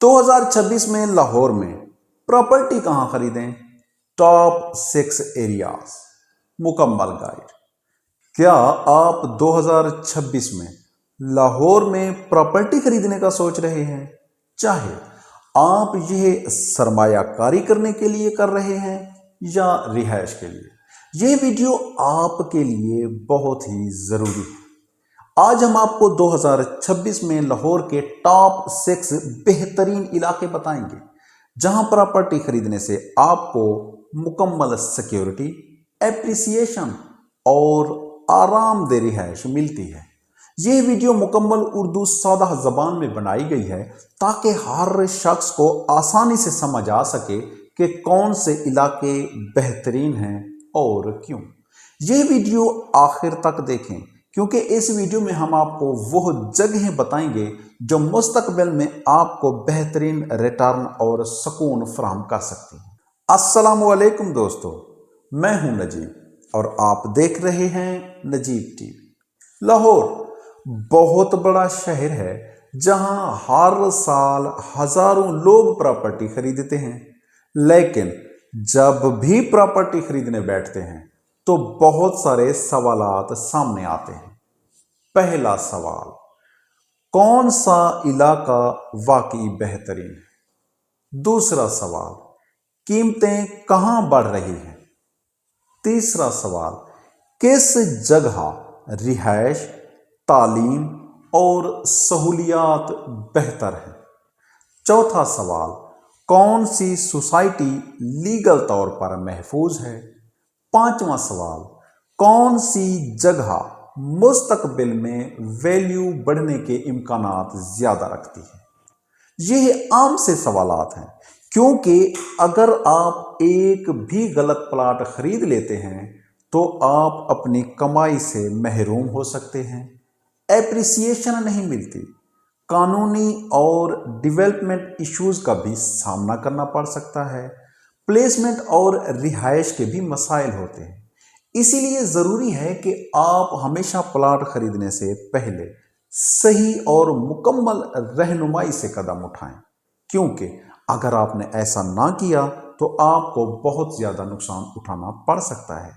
2026 में लाहौर में प्रॉपर्टी कहां खरीदें? टॉप 6 एरियाज मुकम्मल गाइड। क्या आप 2026 में लाहौर में प्रॉपर्टी खरीदने का सोच रहे हैं? चाहे आप यह सरमायाकारी करने के लिए कर रहे हैं या रिहाइश के लिए, यह वीडियो आपके लिए बहुत ही जरूरी है। आज हम आपको 2026 में लाहौर के टॉप 6 बेहतरीन इलाके बताएंगे जहां प्रॉपर्टी खरीदने से आपको मुकम्मल सिक्योरिटी, एप्रिसिएशन और आरामदेह रिहाइश मिलती है। यह वीडियो मुकम्मल उर्दू सादा जबान में बनाई गई है ताकि हर शख्स को आसानी से समझ आ सके कि कौन से इलाके बेहतरीन हैं और क्यों। यह वीडियो आखिर तक देखें क्योंकि इस वीडियो में हम आपको वो जगहें बताएंगे जो मुस्तकबिल में आपको बेहतरीन रिटर्न और सुकून फराहम कर सकती हैं। अस्सलामुअलैकुम दोस्तों, मैं हूं नजीब और आप देख रहे हैं नजीब टीवी। लाहौर बहुत बड़ा शहर है जहां हर साल हजारों लोग प्रॉपर्टी खरीदते हैं, लेकिन जब भी प्रॉपर्टी खरीदने बैठते हैं तो बहुत सारे सवालात सामने आते हैं। पहला सवाल, कौन सा इलाका वाकई बेहतरीन है? दूसरा सवाल, कीमतें कहां बढ़ रही हैं? तीसरा सवाल, किस जगह रिहाइश, तालीम और सहूलियात बेहतर है? चौथा सवाल, कौन सी सोसाइटी लीगल तौर पर महफूज है? पांचवा सवाल, कौन सी जगह मुस्तकबिल में वैल्यू बढ़ने के इम्कानात ज्यादा रखती है? यह आम से सवालात हैं क्योंकि अगर आप एक भी गलत प्लाट खरीद लेते हैं तो आप अपनी कमाई से महरूम हो सकते हैं, एप्रिसिएशन नहीं मिलती, कानूनी और डेवलपमेंट इश्यूज का भी सामना करना पड़ सकता है, प्लेसमेंट और रिहाइश के भी मसाइल होते हैं। इसीलिए ज़रूरी है कि आप हमेशा प्लाट खरीदने से पहले सही और मुकम्मल रहनुमाई से कदम उठाएं, क्योंकि अगर आपने ऐसा ना किया तो आपको बहुत ज़्यादा नुकसान उठाना पड़ सकता है।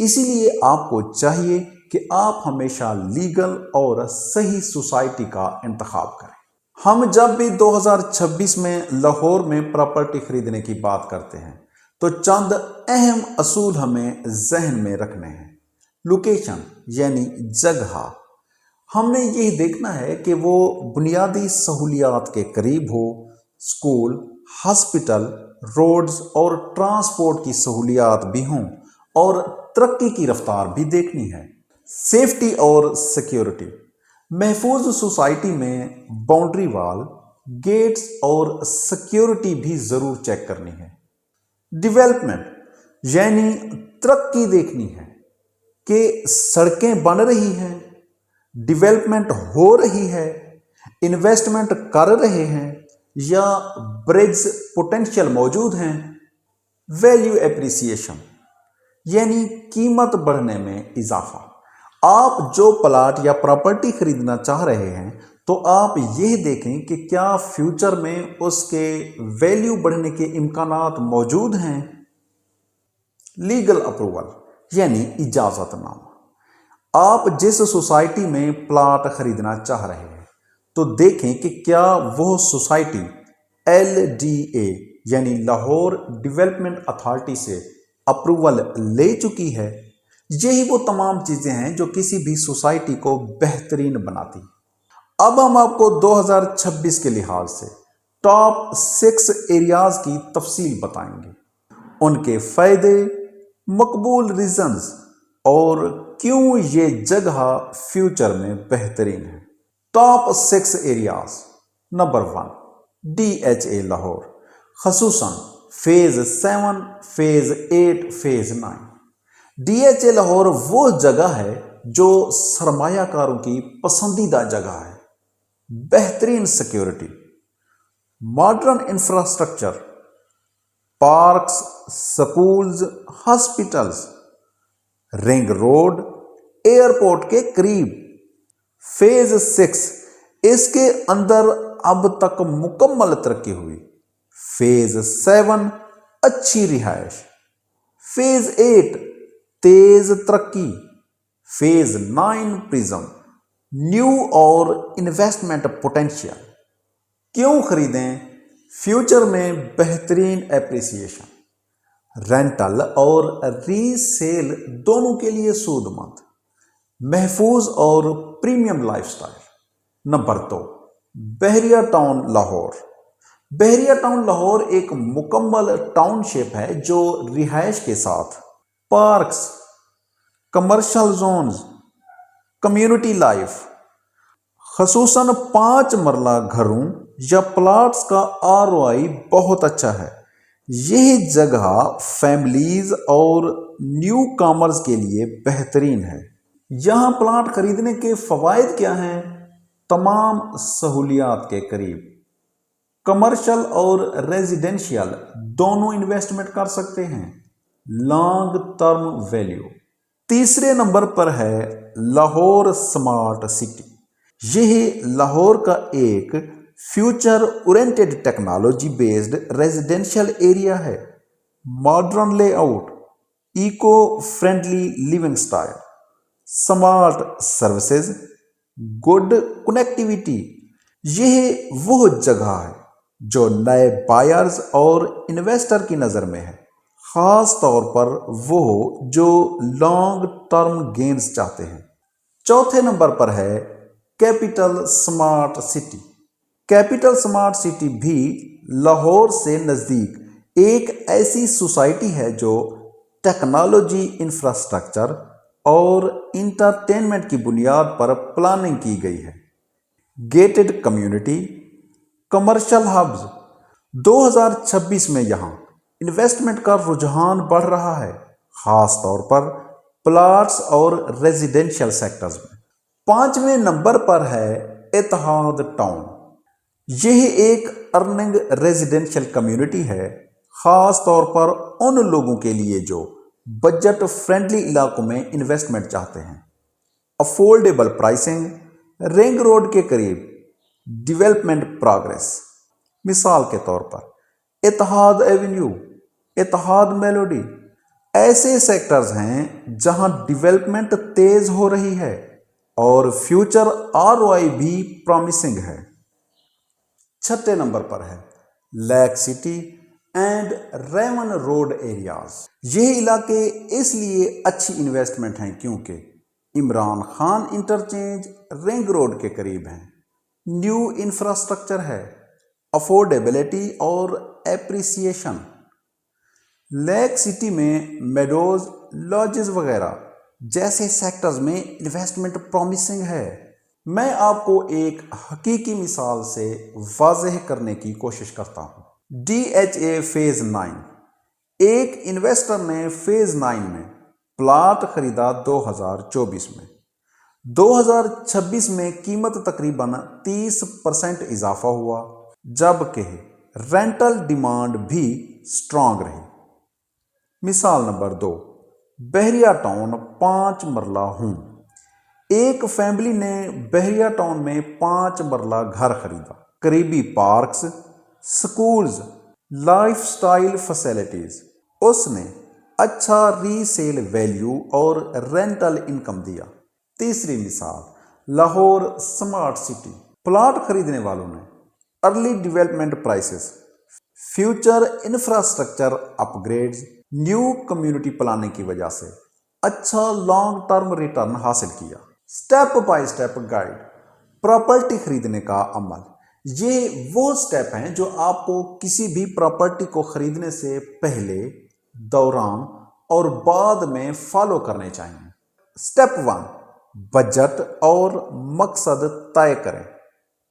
इसीलिए आपको चाहिए कि आप हमेशा लीगल और सही सोसाइटी का इंतखाब करें। हम जब भी 2026 में लाहौर में प्रॉपर्टी खरीदने की बात करते हैं तो चंद अहम असूल हमें जहन में रखने हैं। लोकेशन यानी जगह, हमने यही देखना है कि वो बुनियादी सहूलियात के करीब हो, स्कूल, हॉस्पिटल, रोड्स और ट्रांसपोर्ट की सहूलियात भी हों और तरक्की की रफ्तार भी देखनी है। सेफ्टी और सिक्योरिटी, महफूज सोसाइटी में बाउंड्री वाल, गेट्स और सिक्योरिटी भी जरूर चेक करनी है। डेवलपमेंट यानी तरक्की देखनी है कि सड़कें बन रही हैं, डेवलपमेंट हो रही है, इन्वेस्टमेंट कर रहे हैं या ब्रिज पोटेंशियल मौजूद हैं। वैल्यू एप्रिसिएशन यानी कीमत बढ़ने में इजाफा। आप जो प्लाट या प्रॉपर्टी खरीदना चाह रहे हैं तो आप यह देखें कि क्या फ्यूचर में उसके वैल्यू बढ़ने के इम्कानात मौजूद हैं। लीगल अप्रूवल यानी इजाज़तनामा, आप जिस सोसाइटी में प्लाट खरीदना चाह रहे हैं तो देखें कि क्या वह सोसाइटी LDA यानी लाहौर डेवलपमेंट अथॉरिटी से अप्रूवल ले चुकी है। यही वो तमाम चीज़ें हैं जो किसी भी सोसाइटी को बेहतरीन बनाती हैं। अब हम आपको 2026 के लिहाज से टॉप 6 एरियाज की तफसील बताएंगे, उनके फ़ायदे, मकबूल रीजंस और क्यों ये जगह फ्यूचर में बेहतरीन है। Top 6 areas. Number 1, DHA Lahore, खसूसन phase 7, phase 8, phase 9। DHA Lahore वो जगह है जो सरमायाकारों की पसंदीदा जगह है। बेहतरीन security, modern infrastructure, parks, schools, hospitals, ring road, airport के करीब। फेज 6, इसके अंदर اب تک مکمل ترقی ہوئی۔ فیز 7 اچھی رہائش، فیز 8 تیز ترقی، فیز 9 پرزم نیو اور انویسٹمنٹ پوٹینشیل۔ کیوں خریدیں؟ فیوچر میں بہترین اپریسیشن، رینٹل اور ری سیل دونوں کے لیے سود مند، محفوظ اور premium life style. Number 2، Bahria town Lahore. بحریہ ٹاؤن لاہور ایک مکمل ٹاؤن شپ ہے جو رہائش کے ساتھ parks, commercial zones, community life, خصوصاً 5 مرلہ گھروں یا پلاٹس کا ROI بہت اچھا ہے۔ یہ جگہ فیملیز اور نیو کامرز کے لیے بہترین ہے۔ یہاں پلاٹ خریدنے کے فوائد کیا ہیں؟ تمام سہولیات کے قریب، کمرشل اور ریزیڈینشیل دونوں انویسٹمنٹ کر سکتے ہیں، لانگ ٹرم ویلیو۔ تیسرے نمبر پر ہے لاہور سمارٹ سٹی۔ یہ لاہور کا ایک future oriented technology based residential area ہے۔ Modern layout, eco friendly living style, smart services, good connectivity. یہ وہ جگہ ہے جو نئے بائرز اور انویسٹر کی نظر میں ہے، خاص طور پر وہ جو لانگ ٹرم گینز چاہتے ہیں۔ چوتھے نمبر پر ہے capital smart city. Capital smart city بھی لاہور سے نزدیک ایک ایسی سوسائٹی ہے جو ٹیکنالوجی، انفراسٹرکچر اور انٹرٹینمنٹ کی بنیاد پر پلاننگ کی گئی ہے۔ Gated community, commercial hubs. 2026 میں یہاں انویسٹمنٹ کا رجحان بڑھ رہا ہے، خاص طور پر پلاٹس اور ریزیڈینشیل سیکٹرز میں۔ 5ویں نمبر پر ہے اتحاد ٹاؤن۔ یہ ایک ارننگ ریزیڈینشیل کمیونٹی ہے، خاص طور پر ان لوگوں کے لیے جو بجٹ فرینڈلی علاقوں میں انویسٹمنٹ چاہتے ہیں۔ افورڈیبل پرائسنگ، رنگ روڈ کے قریب، ڈیولپمنٹ پروگریس۔ مثال کے طور پر اتحاد ایونیو، اتحاد میلوڈی ایسے سیکٹرز ہیں جہاں ڈیولپمنٹ تیز ہو رہی ہے اور فیوچر ROI بھی پرومسنگ ہے۔ 6 نمبر پر ہے lake city and Raiwind road areas. یہ علاقے اس لیے اچھی انویسٹمنٹ ہیں کیونکہ Imran Khan interchange ring road کے قریب ہیں، نیو انفراسٹرکچر ہے، افورڈیبلٹی اور اپریسیشن۔ لیک سٹی میں میڈوز، لاجز وغیرہ جیسے سیکٹرز میں انویسٹمنٹ پرومسنگ ہے۔ میں آپ کو ایک حقیقی مثال سے واضح کرنے کی کوشش کرتا ہوں۔ DHA phase 9۔ ایک انویسٹر نے فیز 9 میں پلاٹ خریدا 2024 میں۔ 2026 میں قیمت تقریباً 30% اضافہ ہوا، جبکہ رینٹل ڈیمانڈ بھی سٹرانگ رہی۔ مثال number 2، Bahria town 5 marla home. ایک فیملی نے بحریہ ٹاؤن میں 5 مرلہ گھر خریدا، قریبی parks, schools, lifestyle facilities. اس نے اچھا ری سیل ویلیو اور رینٹل انکم دیا۔ تیسری مثال لاہور سمارٹ سٹی۔ پلاٹ خریدنے والوں نے early development prices, future infrastructure upgrades, new community planning کی وجہ سے اچھا لانگ ٹرم ریٹرن حاصل کیا۔ Step by step guide, property خریدنے کا عمل۔ یہ وہ سٹیپ ہیں جو آپ کو کسی بھی پراپرٹی کو خریدنے سے پہلے، دوران اور بعد میں فالو کرنے چاہیے۔ سٹیپ 1، بجٹ اور مقصد طے کریں۔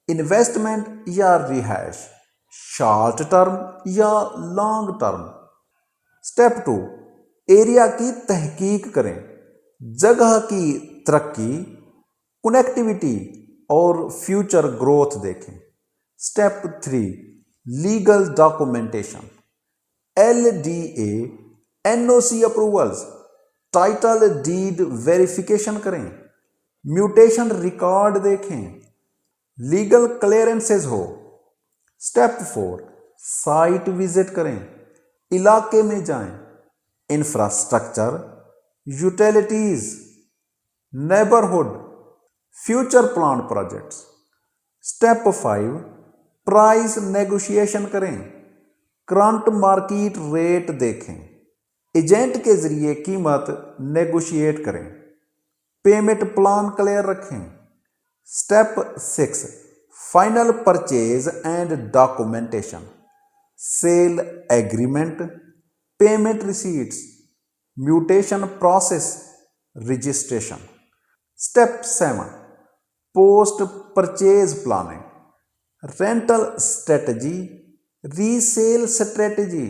انویسٹمنٹ یا رہائش، شارٹ ٹرم یا لانگ ٹرم۔ سٹیپ 2، ایریا کی تحقیق کریں، جگہ کی ترقی، کنیکٹیوٹی اور فیوچر گروتھ دیکھیں۔ Step 3، legal documentation, LDA، NOC approvals, title deed verification کریں، میوٹیشن ریکارڈ دیکھیں، لیگل کلیئرنسز ہو، स्टेप 4, साइट विजिट करें, इलाके में जाएं, infrastructure, utilities, neighbourhood, future plan projects. Step 5, price negotiation करें, करंट मार्केट रेट देखें, एजेंट के जरिए कीमत नेगोशिएट करें, पेमेंट प्लान क्लियर रखें। Step 6, final purchase and documentation, sale agreement, payment receipts, mutation process, registration. Step 7, post purchase planning, rental strategy, resale strategy,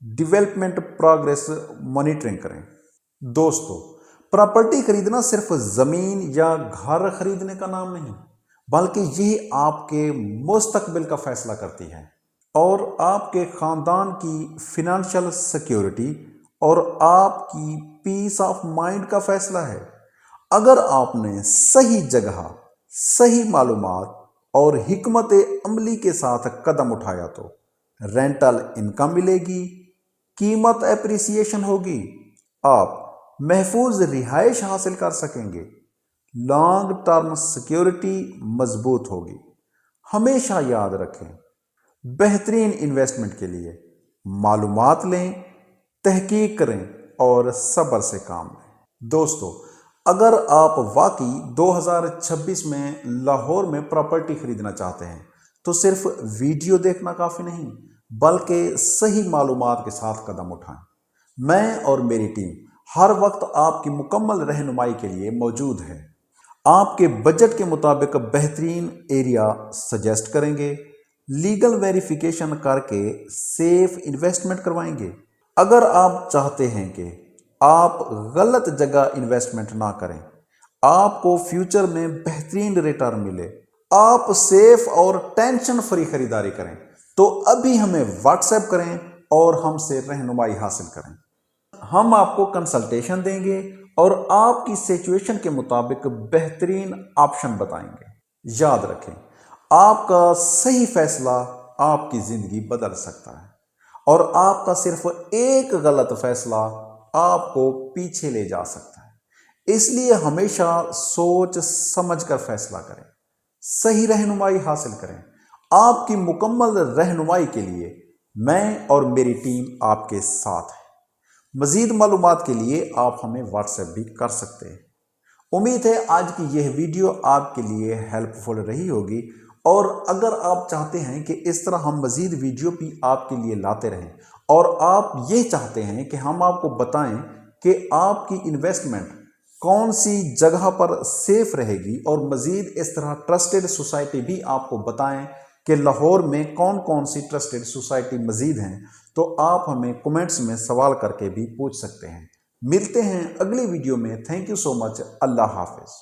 development progress monitoring करें। दोस्तों, property खरीदना सिर्फ जमीन या घर खरीदने का नाम नहीं, बल्कि यह आपके मुस्तकबिल का फैसला करती है और आपके खानदान की फिनेंशियल सिक्योरिटी और आपकी पीस ऑफ माइंड का फैसला है। अगर आपने सही जगह, सही मालूमात और हिकमत अमली के साथ कदम उठाया तो रेंटल इनकम मिलेगी, कीमत एप्रिसिएशन होगी, आप महफूज रिहाइश हासिल कर सकेंगे, लॉन्ग टर्म सिक्योरिटी मजबूत होगी। हमेशा याद रखें, बेहतरीन इन्वेस्टमेंट के लिए मालूमात लें, तहकीक करें और सब्र से काम लें। दोस्तों, अगर आप वाकई 2026 में लाहौर में प्रॉपर्टी खरीदना चाहते हैं तो सिर्फ वीडियो देखना काफ़ी नहीं, बल्कि सही मालूमात के साथ कदम उठाएं। मैं और मेरी टीम हर वक्त आपकी मुकम्मल रहनुमाई के लिए मौजूद है। आपके बजट के मुताबिक बेहतरीन एरिया सजेस्ट करेंगे, लीगल वेरिफिकेशन करके सेफ इन्वेस्टमेंट करवाएंगे। अगर आप चाहते हैं कि आप गलत जगह इन्वेस्टमेंट ना करें, आपको फ्यूचर में बेहतरीन रिटर्न मिले, आप सेफ और टेंशन फ्री खरीदारी करें, तो अभी हमें व्हाट्सएप करें और हमसे रहनुमाई हासिल करें। हम आपको कंसल्टेशन देंगे और आपकी सिचुएशन के मुताबिक बेहतरीन ऑप्शन बताएंगे। याद रखें, आपका सही फैसला आपकी ज़िंदगी बदल सकता है और आपका सिर्फ एक गलत फैसला आपको पीछे ले जा सकता है। इसलिए हमेशा सोच समझ कर फैसला करें, सही रहनुमाई हासिल करें। आपकी मुकम्मल रहनुमाई के लिए मैं और मेरी टीम आपके साथ है। मज़ीद मालूमात के लिए आप हमें व्हाट्सएप भी कर सकते हैं। उम्मीद है आज की यह वीडियो आपके लिए हेल्पफुल रही होगी, और अगर आप चाहते हैं कि इस तरह हम मज़ीद वीडियो भी आपके लिए लाते रहें और आप ये चाहते हैं कि हम आपको बताएं कि आपकी इन्वेस्टमेंट कौन सी जगह पर सेफ रहेगी और मज़ीद इस तरह ट्रस्टेड सोसाइटी भी आपको बताएं कि लाहौर में कौन कौन सी ट्रस्टेड सोसाइटी मज़ीद हैं, तो आप हमें कमेंट्स में सवाल करके भी पूछ सकते हैं। मिलते हैं अगली वीडियो में। Thank you so much. Allah हाफिज़।